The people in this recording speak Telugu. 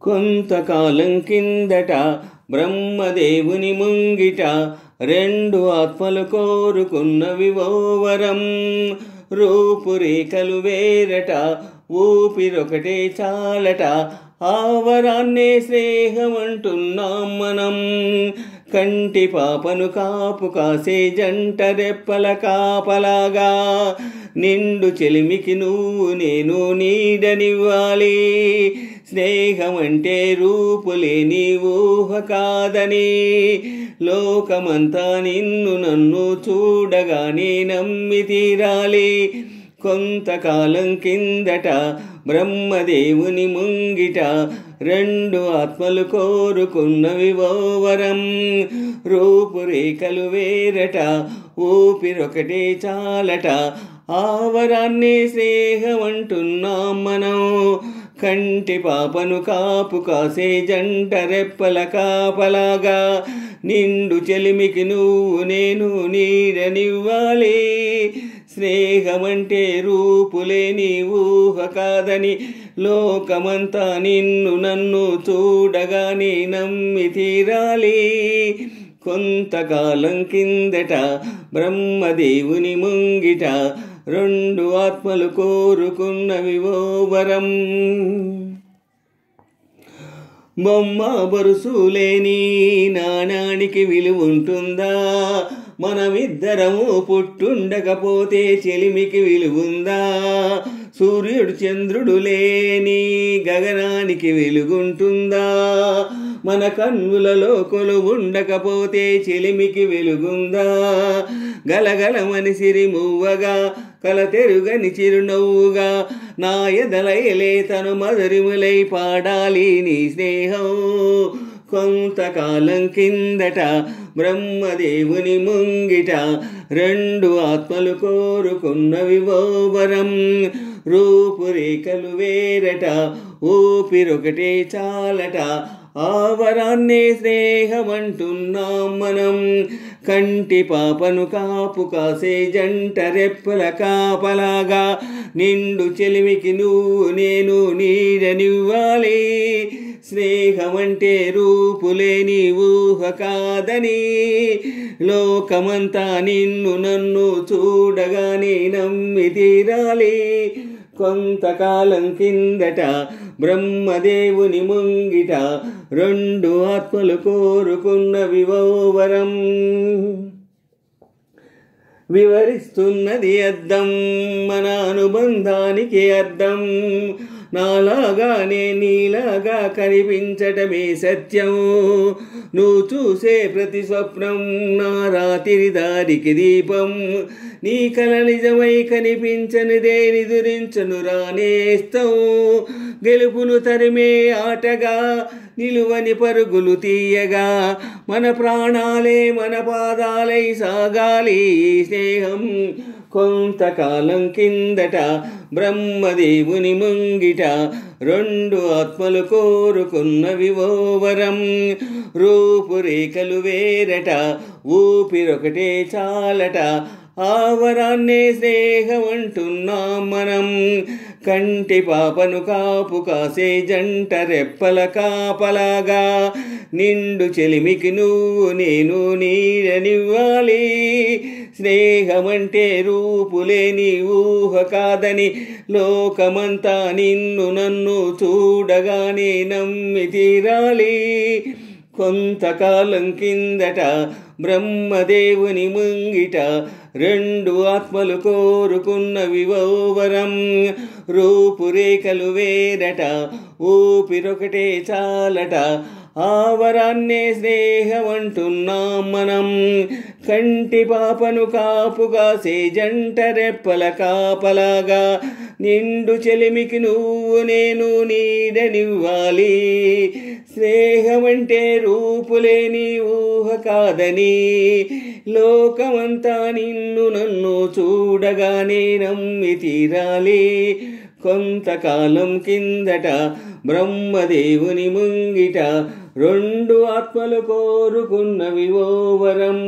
కొంతకాలం కిందట బ్రహ్మదేవుని ముంగిట రెండు ఆత్మలు కోరుకున్నవి ఓ వరం. రూపురేఖలు వేరట, ఊపిరొకటే చాలట, ఆ వరాన్నే స్నేహమంటున్నాం మనం. కంటి పాపను కాపు కాసే జంట రెప్పల కాపలాగా, నిండు చెలిమికి నువ్వు నేను నీడనివ్వాలి. స్నేహమంటే రూపులేని ఊహ కాదని, లోకమంతా నిన్ను నన్ను చూడగానే నమ్మి తీరాలి. కొంతకాలం కిందట బ్రహ్మదేవుని ముంగిట రెండు ఆత్మలు కోరుకున్నవి ఓ వరం. రూపురేఖలు వేరట, ఊపిరొకటే చాలట, ఆ వరాన్నే స్నేహమంటున్నాం మనం. కంటి పాపను కాపు కాసే జంట రెప్పల కాపలాగా, నిండు చెలిమికి నువ్వు నేను నీడనివ్వాలి. స్నేహమంటే రూపులేని ఊహ కాదని, లోకమంతా నిన్ను నన్ను చూడగానే నమ్మి తీరాలి. కొంతకాలం కిందట బ్రహ్మదేవుని ముంగిట రెండు ఆత్మలు కోరుకున్నవి ఓ వరం. బొమ్మ బరుసులేని నాణానికి విలువుంటుందా? మనమిద్దరము పుట్టుండకపోతే చెలిమికి విలువుందా? సూర్యుడు చంద్రుడు లేని గగనానికి వెలుగుంటుందా? మన కన్నులలో కొలువుండకపోతే చెలిమికి వెలుగుందా? గలగలమని సిరిమువ్వగా, కలతెరుగని చిరునవ్వుగా, నా ఎదలయలే తను మధురిములై పాడాలి నీ స్నేహం. కొంతకాలం కిందట బ్రహ్మదేవుని ముంగిట రెండు ఆత్మలు కోరుకున్నవి ఓ వరం. రూపురేఖలు వేరట, ఊపిరొకటే చాలట, ఆ వరాన్నే స్నేహమంటున్నాం మనం. కంటి పాపను కాపు కాసే జంట రెప్పల కాపలాగా, నిండు చెలిమికి నువ్వు నేను నీడనివ్వాలి. స్నేహమంటే రూపులేని ఊహ కాదని, లోకమంతా నిన్ను నన్ను చూడగానే నమ్మి తీరాలి. కొంతకాలం కిందట బ్రహ్మదేవుని ముంగిట రెండు ఆత్మలు కోరుకున్నవి ఓ వరం. వివరిస్తున్నది అద్దం మన అనుబంధానికి అర్థం. నాలాగానే నీలాగా కనిపించటమే సత్యం. నువ్వు చూసే ప్రతి స్వప్నం నా రాత్రి దారికి దీపం. నీ కల నిజమై కనిపించనిదే నిదురించను రానేస్తాం. గెలుపును తరిమే ఆటగా, నిలువని పరుగులు తీయగా, మన ప్రాణాలే మన పాదాలై సాగాలి ఈ స్నేహం. కొంతకాలం కిందట బ్రహ్మదేవుని ముంగిట రెండు ఆత్మలు కోరుకున్నవి ఓ వరం. రూపురేఖలు వేరట, ఊపిరొకటే చాలట, ఆ వరాన్నే స్నేహమంటున్నాం మనం. కంటి పాపను కాపు కాసే జంట రెప్పల కాపలాగా, నిండు చెలిమికి నువ్వు నేను నీడనివ్వాలి. స్నేహమంటే రూపులేని ఊహ కాదని, లోకమంతా నిన్ను నన్ను చూడగానే నమ్మి తీరాలి. కొంతకాలం కిందట బ్రహ్మదేవుని ముంగిట రెండు ఆత్మలు కోరుకున్నవి ఓ వరం. రూపురేఖలు వేరట, ఊపిరొకటే చాలట, ఆ వరాన్నే స్నేహమంటున్నాం మనం. కంటి పాపను కాపు కాసే జంట రెప్పల కాపలాగా, నిండు చెలిమికి నువ్వు నేను నీడనివ్వాలి. స్నేహమంటే రూపులేని ఊహ కాదని, లోకమంతా నిన్ను నన్ను చూడగానే నమ్మి తీరాలి. కొంతకాలం కిందట బ్రహ్మదేవుని ముంగిట రెండు ఆత్మలు కోరుకున్నవి ఓ వరం.